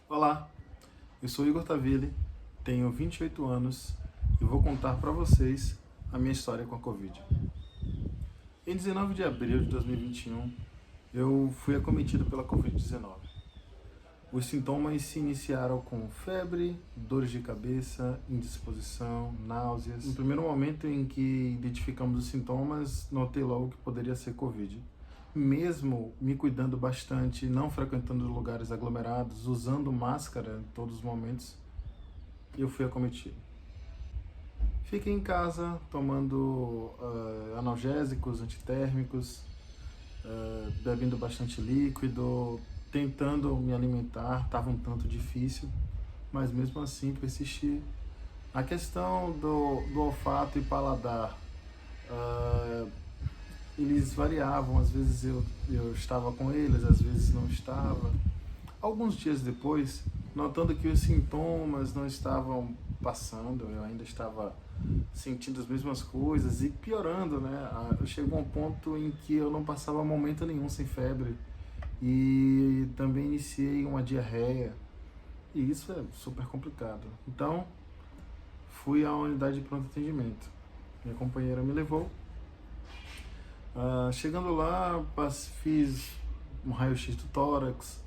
Olá, eu sou Igor Taville, tenho 28 anos e vou contar para vocês a minha história com a Covid. Em 19 de abril de 2021, eu fui acometido pela Covid-19. Os sintomas se iniciaram com febre, dores de cabeça, indisposição, náuseas. No primeiro momento em que identificamos os sintomas, notei logo que poderia ser Covid. Mesmo me cuidando bastante, não frequentando lugares aglomerados, usando máscara em todos os momentos, eu fui acometido. Fiquei em casa tomando analgésicos, antitérmicos, bebendo bastante líquido, tentando me alimentar. Estava um tanto difícil, mas mesmo assim persisti. A questão do olfato e paladar, eles variavam, às vezes eu estava com eles, às vezes não estava. Alguns dias depois, notando que os sintomas não estavam passando, eu ainda estava sentindo as mesmas coisas e piorando, né? Chegou um ponto em que eu não passava momento nenhum sem febre e também iniciei uma diarreia e isso é super complicado. Então, fui à unidade de pronto atendimento. Minha companheira me levou. Chegando lá, fiz um raio-x do tórax,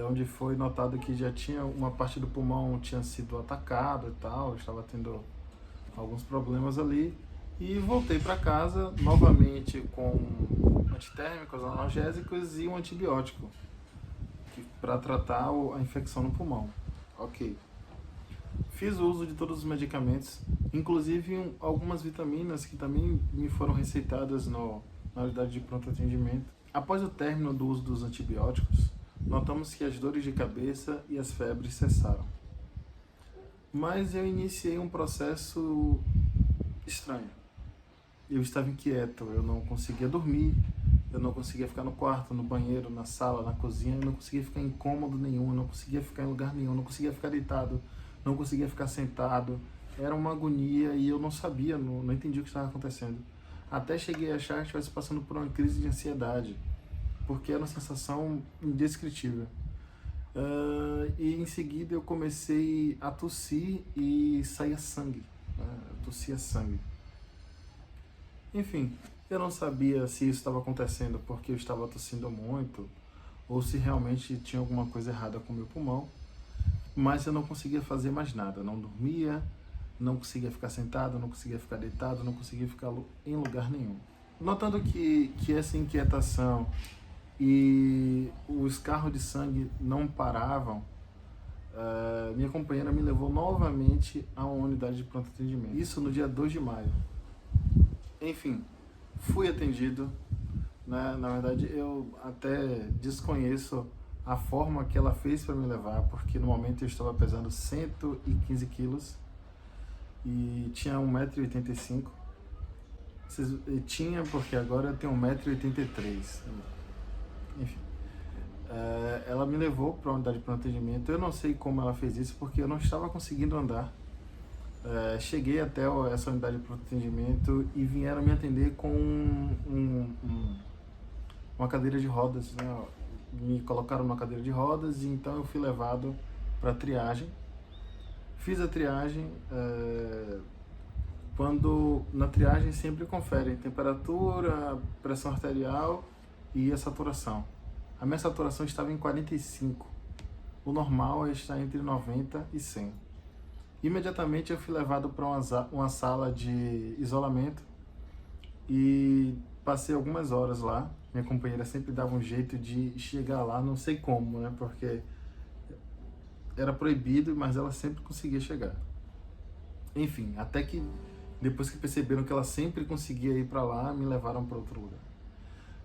onde foi notado que já tinha uma parte do pulmão tinha sido atacado e tal, eu estava tendo alguns problemas ali e voltei para casa novamente com antitérmicos, analgésicos e um antibiótico para tratar a infecção no pulmão. Ok. Fiz uso de todos os medicamentos, inclusive algumas vitaminas que também me foram receitadas na unidade de pronto atendimento. Após o término do uso dos antibióticos, notamos que as dores de cabeça e as febres cessaram. Mas eu iniciei um processo estranho. Eu estava inquieto, eu não conseguia dormir, eu não conseguia ficar no quarto, no banheiro, na sala, na cozinha, eu não conseguia ficar em cômodo nenhum, eu não conseguia ficar em lugar nenhum, eu não conseguia ficar deitado, não conseguia ficar sentado. Era uma agonia e eu não sabia, não entendi o que estava acontecendo. Até cheguei a achar que estivesse passando por uma crise de ansiedade, porque era uma sensação indescritível. E em seguida eu comecei a tossir e saía sangue, né? Eu tossia sangue. Enfim, eu não sabia se isso estava acontecendo porque eu estava tossindo muito ou se realmente tinha alguma coisa errada com o meu pulmão, mas eu não conseguia fazer mais nada, não dormia, não conseguia ficar sentado, não conseguia ficar deitado, não conseguia ficar em lugar nenhum. Notando que essa inquietação e o escarro de sangue não paravam, minha companheira me levou novamente a uma unidade de pronto atendimento. Isso no dia 2 de maio. Enfim, fui atendido, né? Na verdade, eu até desconheço a forma que ela fez para me levar, porque no momento eu estava pesando 115 quilos e tinha 1,85 m. Tinha, porque agora eu tenho 1,83 m. Enfim, ela me levou para a unidade de pronto atendimento. Eu não sei como ela fez isso, porque eu não estava conseguindo andar. Cheguei até essa unidade de pronto atendimento e vieram me atender com uma cadeira de rodas, né? Me colocaram numa cadeira de rodas e então eu fui levado para a triagem. Fiz a triagem. Quando na triagem sempre conferem temperatura, pressão arterial e a saturação. A minha saturação estava em 45. O normal é estar entre 90 e 100. Imediatamente eu fui levado para uma sala de isolamento e passei algumas horas lá. Minha companheira sempre dava um jeito de chegar lá, não sei como, né? Porque era proibido, mas ela sempre conseguia chegar. Enfim, até que depois que perceberam que ela sempre conseguia ir para lá, me levaram para outro lugar.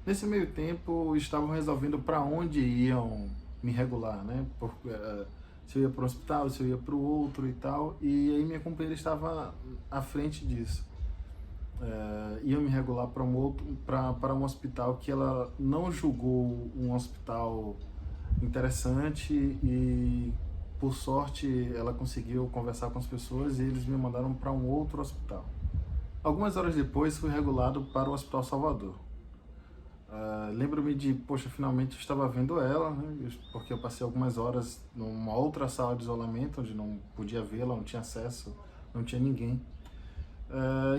Nesse meio tempo, estavam resolvendo para onde iam me regular, né? Se eu ia para um hospital, se eu ia para o outro e tal. E aí minha companheira estava à frente disso. Ia me regular para um hospital que ela não julgou um hospital interessante e por sorte ela conseguiu conversar com as pessoas e eles me mandaram para um outro hospital. Algumas horas depois fui regulado para o Hospital Salvador. Lembro-me de, poxa, finalmente eu estava vendo ela, né? Porque eu passei algumas horas numa outra sala de isolamento, onde não podia vê-la, não tinha acesso, não tinha ninguém.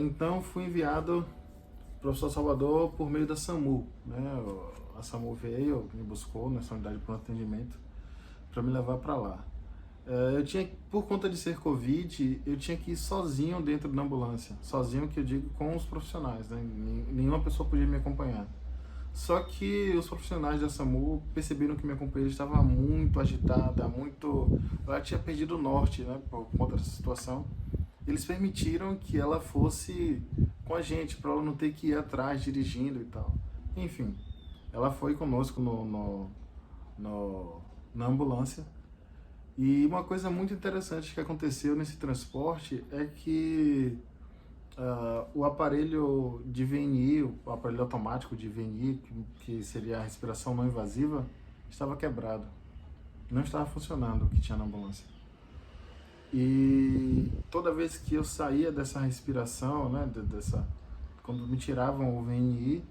Então fui enviado para o professor Salvador por meio da SAMU, né? A SAMU veio, me buscou nessa unidade de pronto atendimento para me levar para lá. Eu tinha, por conta de ser Covid, eu tinha que ir sozinho dentro da ambulância. Sozinho, que eu digo, com os profissionais, né? Nenhuma pessoa podia me acompanhar. Só que os profissionais da SAMU perceberam que minha companheira estava muito agitada, muito... Ela tinha perdido o norte, né, por conta dessa situação. Eles permitiram que ela fosse com a gente, para ela não ter que ir atrás dirigindo e tal. Enfim, ela foi conosco na ambulância. E uma coisa muito interessante que aconteceu nesse transporte é que o aparelho de VNI, o aparelho automático de VNI, que seria a respiração não invasiva, estava quebrado. Não estava funcionando o que tinha na ambulância. E toda vez que eu saía dessa respiração, né, quando me tiravam o VNI,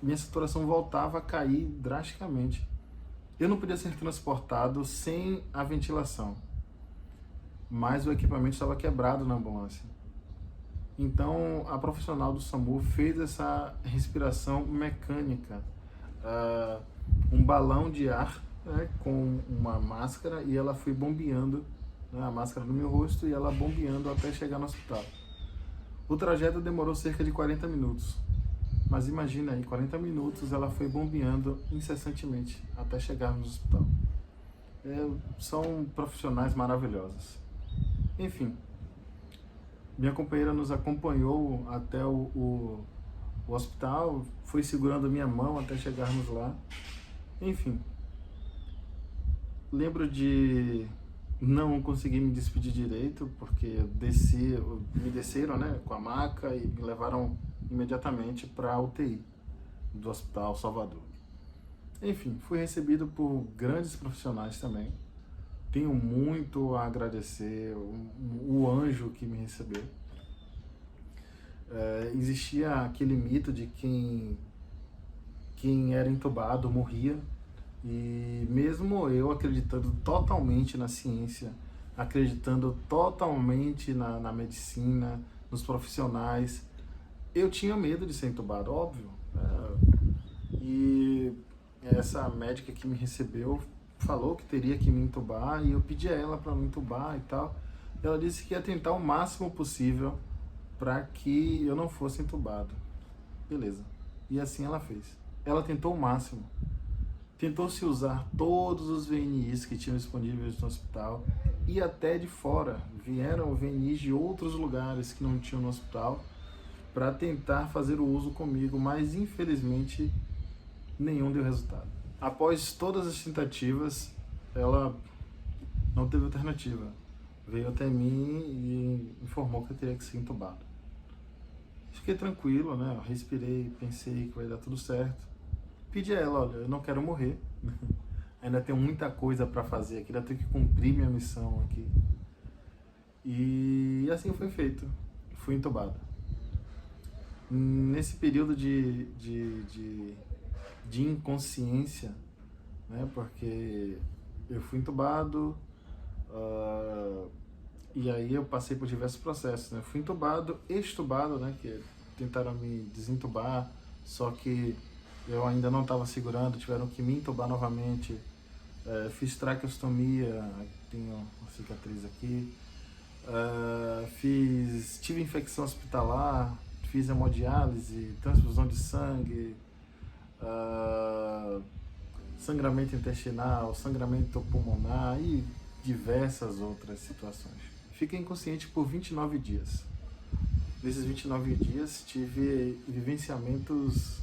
minha saturação voltava a cair drasticamente. Eu não podia ser transportado sem a ventilação, mas o equipamento estava quebrado na ambulância. Então, a profissional do SAMU fez essa respiração mecânica, um balão de ar, né, com uma máscara, e ela foi bombeando, né, a máscara no meu rosto, e ela bombeando até chegar no hospital. O trajeto demorou cerca de 40 minutos. Mas imagina aí, 40 minutos ela foi bombeando incessantemente até chegarmos no hospital. São profissionais maravilhosos. Enfim, minha companheira nos acompanhou até o hospital, foi segurando minha mão até chegarmos lá. Enfim, lembro de não conseguir me despedir direito, porque me desceram, né, com a maca e me levaram imediatamente para a UTI do Hospital Salvador. Enfim, fui recebido por grandes profissionais também. Tenho muito a agradecer o anjo que me recebeu. Existia aquele mito de quem era entubado morria. E mesmo eu acreditando totalmente na ciência, acreditando totalmente na medicina, nos profissionais, eu tinha medo de ser entubado, óbvio. E essa médica que me recebeu falou que teria que me entubar, e eu pedi a ela para me entubar e tal. Ela disse que ia tentar o máximo possível para que eu não fosse entubado. Beleza. E assim ela fez. Ela tentou o máximo. Tentou-se usar todos os VNIs que tinham disponíveis no hospital, e até de fora. Vieram VNIs de outros lugares que não tinham no hospital para tentar fazer o uso comigo, mas infelizmente nenhum deu resultado. Após todas as tentativas, ela não teve alternativa. Veio até mim e informou que eu teria que ser entubado. Fiquei tranquilo, né? Eu respirei, pensei que vai dar tudo certo. Pedi a ela, olha, eu não quero morrer. Ainda tenho muita coisa para fazer aqui, ainda tenho que cumprir minha missão aqui. E assim foi feito. Fui entubado. Nesse período de inconsciência, né, porque eu fui entubado, e aí eu passei por diversos processos, né? Fui entubado, extubado, né, que tentaram me desentubar, só que eu ainda não estava segurando, tiveram que me entubar novamente. Fiz traqueostomia, tenho uma cicatriz aqui. Tive infecção hospitalar, fiz hemodiálise, transfusão de sangue, sangramento intestinal, sangramento pulmonar e diversas outras situações. Fiquei inconsciente por 29 dias. Nesses 29 dias tive vivenciamentos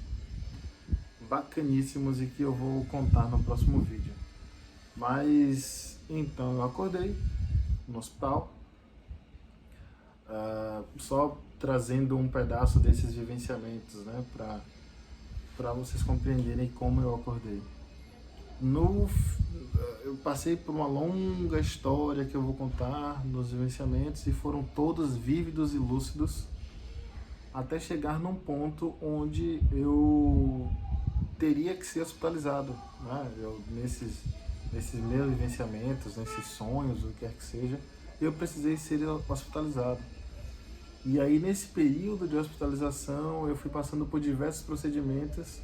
bacaníssimos e que eu vou contar no próximo vídeo. Mas então eu acordei no hospital, só trazendo um pedaço desses vivenciamentos, né, para vocês compreenderem como eu acordei. Eu passei por uma longa história que eu vou contar nos vivenciamentos, e foram todos vívidos e lúcidos, até chegar num ponto onde eu teria que ser hospitalizado, né? Nesses meus vivenciamentos, nesses sonhos, o que quer que seja, eu precisei ser hospitalizado. E aí, nesse período de hospitalização, eu fui passando por diversos procedimentos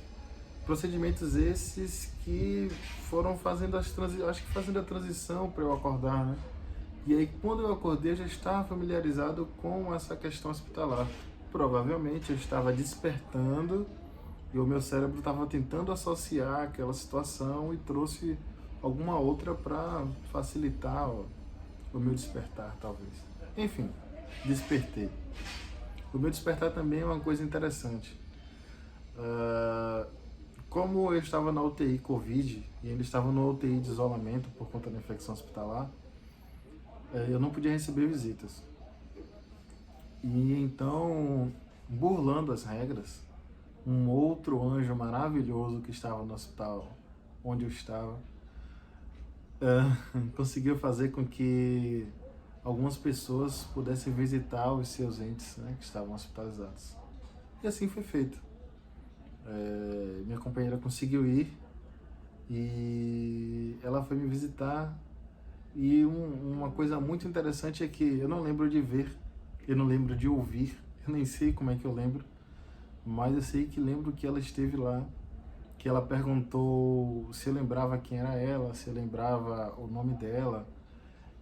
esses que foram fazendo acho que fazendo a transição para eu acordar, né? E aí, quando eu acordei, eu já estava familiarizado com essa questão hospitalar. Provavelmente eu estava despertando e o meu cérebro estava tentando associar aquela situação e trouxe alguma outra para facilitar o meu despertar, talvez. Enfim, despertei. O meu despertar também é uma coisa interessante. Como eu estava na UTI Covid e ainda estava no UTI de isolamento por conta da infecção hospitalar, eu não podia receber visitas. E então, burlando as regras, um outro anjo maravilhoso que estava no hospital onde eu estava, conseguiu fazer com que algumas pessoas pudessem visitar os seus entes, né, que estavam hospitalizados. E assim foi feito. Minha companheira conseguiu ir e ela foi me visitar. E uma coisa muito interessante é que eu não lembro de ver, eu não lembro de ouvir, eu nem sei como é que eu lembro, mas eu sei que lembro que ela esteve lá, que ela perguntou se eu lembrava quem era ela, se eu lembrava o nome dela,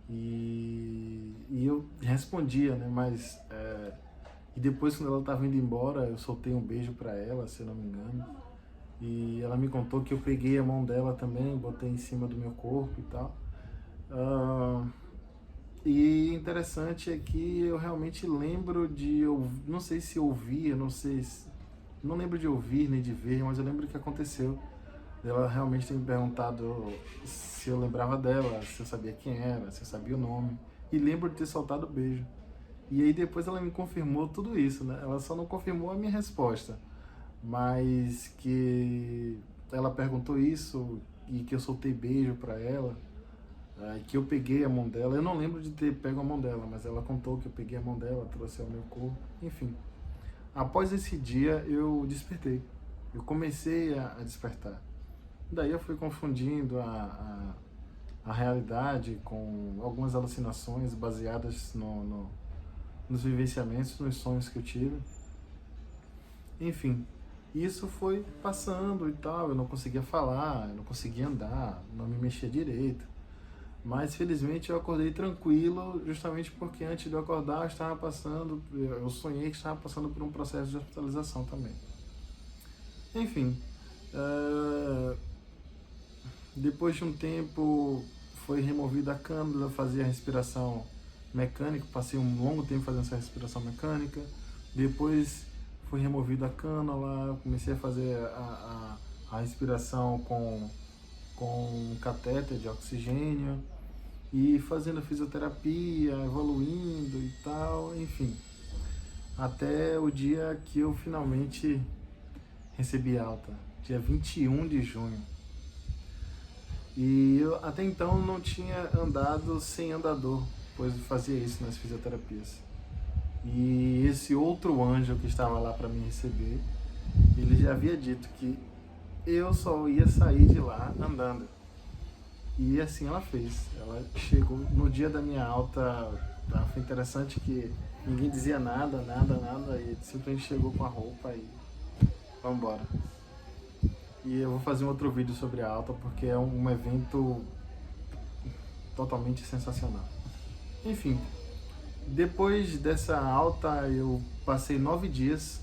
e eu respondia, né? Mas e depois, quando ela estava indo embora, eu soltei um beijo para ela, se eu não me engano, e ela me contou que eu peguei a mão dela também, botei em cima do meu corpo e tal. E interessante é que eu realmente lembro de, não sei se ouvir, não lembro de ouvir nem de ver, mas eu lembro que aconteceu. Ela realmente tem me perguntado se eu lembrava dela, se eu sabia quem era, se eu sabia o nome. E lembro de ter soltado o beijo. E aí depois ela me confirmou tudo isso, né? Ela só não confirmou a minha resposta, mas que ela perguntou isso e que eu soltei beijo para ela, que eu peguei a mão dela. Eu não lembro de ter pego a mão dela, mas ela contou que eu peguei a mão dela, trouxe ao meu corpo, enfim. Após esse dia eu despertei, eu comecei a despertar. Daí eu fui confundindo a realidade com algumas alucinações baseadas nos vivenciamentos, nos sonhos que eu tive. Enfim, isso foi passando e tal, eu não conseguia falar, eu não conseguia andar, não me mexia direito. Mas felizmente eu acordei tranquilo, justamente porque antes de eu acordar eu sonhei que estava passando por um processo de hospitalização também. Enfim, depois de um tempo foi removida a cânula, eu fazia respiração mecânica, passei um longo tempo fazendo essa respiração mecânica. Depois foi removida a cânula, comecei a fazer a respiração com um catéter de oxigênio e fazendo fisioterapia, evoluindo e tal, enfim. Até o dia que eu finalmente recebi alta, dia 21 de junho. E eu até então não tinha andado sem andador, pois eu fazia isso nas fisioterapias. E esse outro anjo que estava lá para me receber, ele já havia dito que eu só ia sair de lá andando. E assim ela fez. Ela chegou no dia da minha alta, foi interessante que ninguém dizia nada, e simplesmente chegou com a roupa e vamos embora. E eu vou fazer um outro vídeo sobre a alta porque é um evento totalmente sensacional. Enfim, depois dessa alta eu passei 9 dias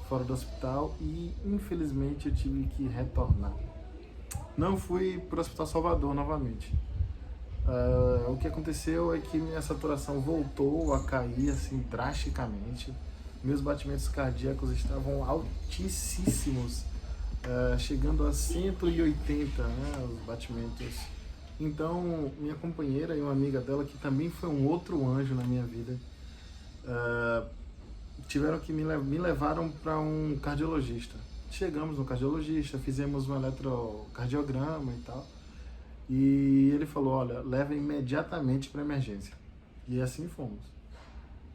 fora do hospital e infelizmente eu tive que retornar. Não fui para o Hospital Salvador novamente. O que aconteceu é que minha saturação voltou a cair assim drasticamente. Meus batimentos cardíacos estavam altíssimos, chegando a 180, né, os batimentos. Então, minha companheira e uma amiga dela, que também foi um outro anjo na minha vida, tiveram que me levaram para um cardiologista. Chegamos no cardiologista, fizemos um eletrocardiograma e tal, e ele falou, olha, leva imediatamente para emergência. E assim fomos.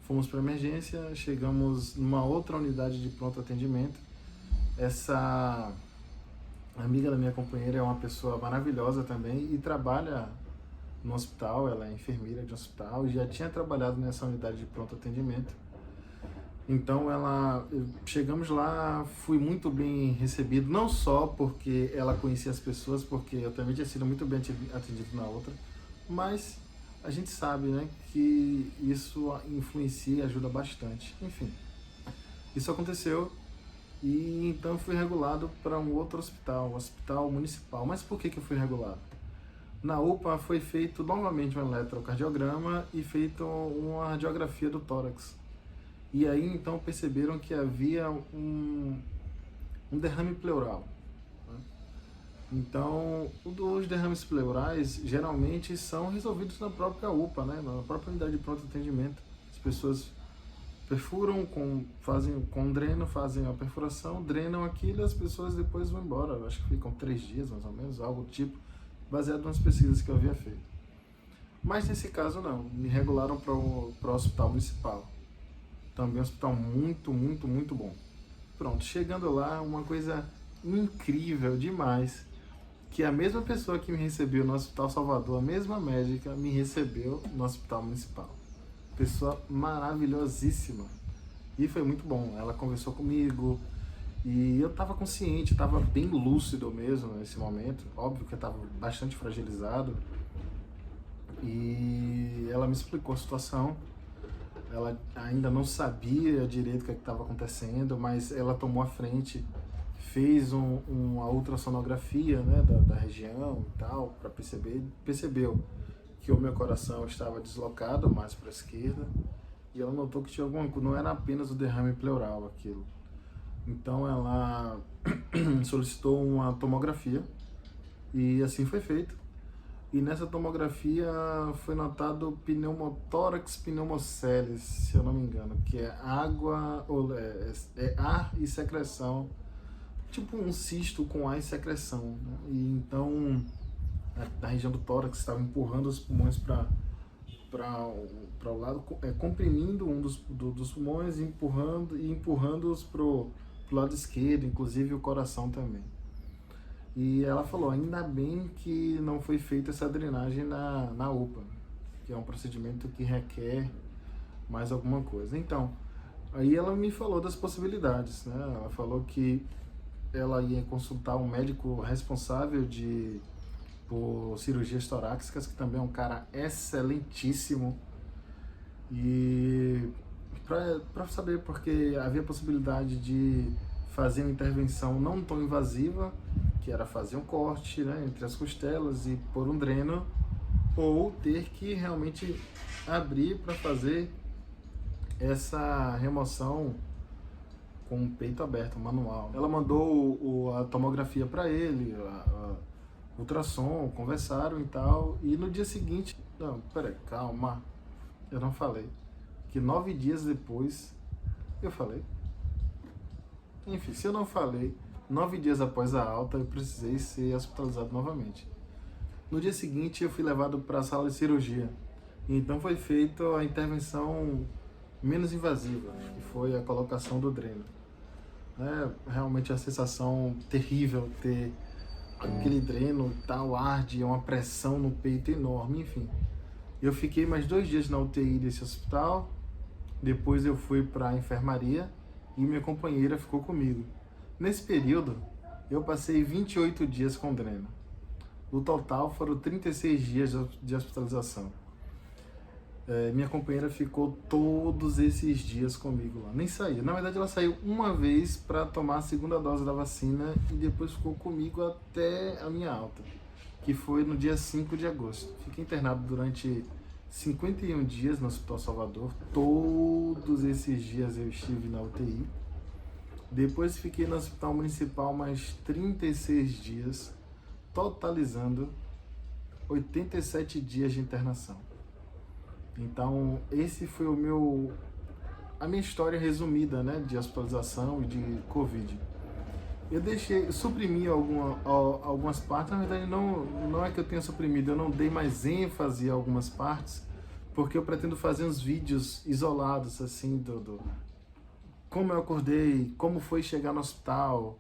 Fomos para emergência, chegamos numa outra unidade de pronto atendimento. Essa A amiga da minha companheira é uma pessoa maravilhosa também e trabalha no hospital, ela é enfermeira de hospital e já tinha trabalhado nessa unidade de pronto atendimento. Então chegamos lá, fui muito bem recebido, não só porque ela conhecia as pessoas, porque eu também tinha sido muito bem atendido na outra, mas a gente sabe, né, que isso influencia e ajuda bastante. Enfim, isso aconteceu e então fui regulado para um outro hospital, um hospital municipal. Mas por que eu fui regulado? Na UPA foi feito novamente um eletrocardiograma e feito uma radiografia do tórax. E aí então perceberam que havia um derrame pleural. Né? Então, os derrames pleurais geralmente são resolvidos na própria UPA, né? Na própria unidade de pronto atendimento. As pessoas perfuram, fazem com dreno, fazem a perfuração, drenam aquilo e as pessoas depois vão embora. Eu acho que ficam 3 dias mais ou menos, algo do tipo, baseado nas pesquisas que eu havia feito. Mas nesse caso não, me regularam para o hospital municipal. Também um hospital muito, muito, muito bom. Pronto, chegando lá, uma coisa incrível demais, que a mesma pessoa que me recebeu no Hospital Salvador, a mesma médica, me recebeu no Hospital Municipal. Pessoa maravilhosíssima. E foi muito bom. Ela conversou comigo e eu estava consciente, estava bem lúcido mesmo nesse momento. Óbvio que eu estava bastante fragilizado. E ela me explicou a situação. Ela ainda não sabia direito o que estava acontecendo, mas ela tomou a frente, fez uma ultrassonografia, né, da região e tal, para percebeu que o meu coração estava deslocado mais para a esquerda e ela notou que tinha alguma coisa, não era apenas o derrame pleural aquilo. Então ela solicitou uma tomografia e assim foi feito. E nessa tomografia foi notado pneumotórax pneumoceles, se eu não me engano, que é água, é ar e secreção, tipo um cisto com ar e secreção. Né? E então a região do tórax estava empurrando os pulmões para o lado, comprimindo um dos pulmões e empurrando-os para o lado esquerdo, inclusive o coração também. E ela falou, ainda bem que não foi feita essa drenagem na UPA, que é um procedimento que requer mais alguma coisa. Então, aí ela me falou das possibilidades, né? Ela falou que ela ia consultar um médico responsável por cirurgias torácicas, que também é um cara excelentíssimo, e para saber, porque havia possibilidade de fazer uma intervenção não tão invasiva, que era fazer um corte, né, entre as costelas e pôr um dreno, ou ter que realmente abrir para fazer essa remoção com o peito aberto, manual. Ela mandou a tomografia para ele, a ultrassom, conversaram e tal, e no dia seguinte, não, peraí, calma, eu não falei, que 9 dias depois, eu falei. Enfim, se eu não falei, 9 dias após a alta, eu precisei ser hospitalizado novamente. No dia seguinte, eu fui levado para a sala de cirurgia. Então foi feita a intervenção menos invasiva, que foi a colocação do dreno. É realmente a sensação terrível ter aquele dreno, tal, arde, uma pressão no peito enorme, enfim. Eu fiquei mais 2 dias na UTI desse hospital, depois eu fui para a enfermaria e minha companheira ficou comigo. Nesse período, eu passei 28 dias com dreno. No total, foram 36 dias de hospitalização. Minha companheira ficou todos esses dias comigo lá. Nem saía. Na verdade, ela saiu uma vez para tomar a 2ª dose da vacina e depois ficou comigo até a minha alta, que foi no dia 5 de agosto. Fiquei internado durante 51 dias no Hospital Salvador. Todos esses dias eu estive na UTI. Depois fiquei no Hospital Municipal mais 36 dias, totalizando 87 dias de internação. Então, esse foi a minha história resumida, né, de hospitalização e de Covid. Eu suprimi algumas partes, na verdade não é que eu tenha suprimido, eu não dei mais ênfase a algumas partes, porque eu pretendo fazer uns vídeos isolados, assim, como eu acordei, como foi chegar no hospital,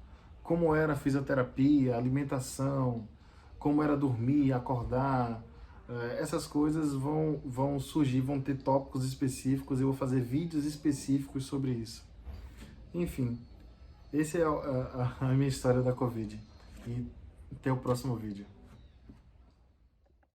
como era a fisioterapia, a alimentação, como era dormir, acordar. Essas coisas vão surgir, vão ter tópicos específicos, eu vou fazer vídeos específicos sobre isso. Enfim, essa é a minha história da Covid. E até o próximo vídeo.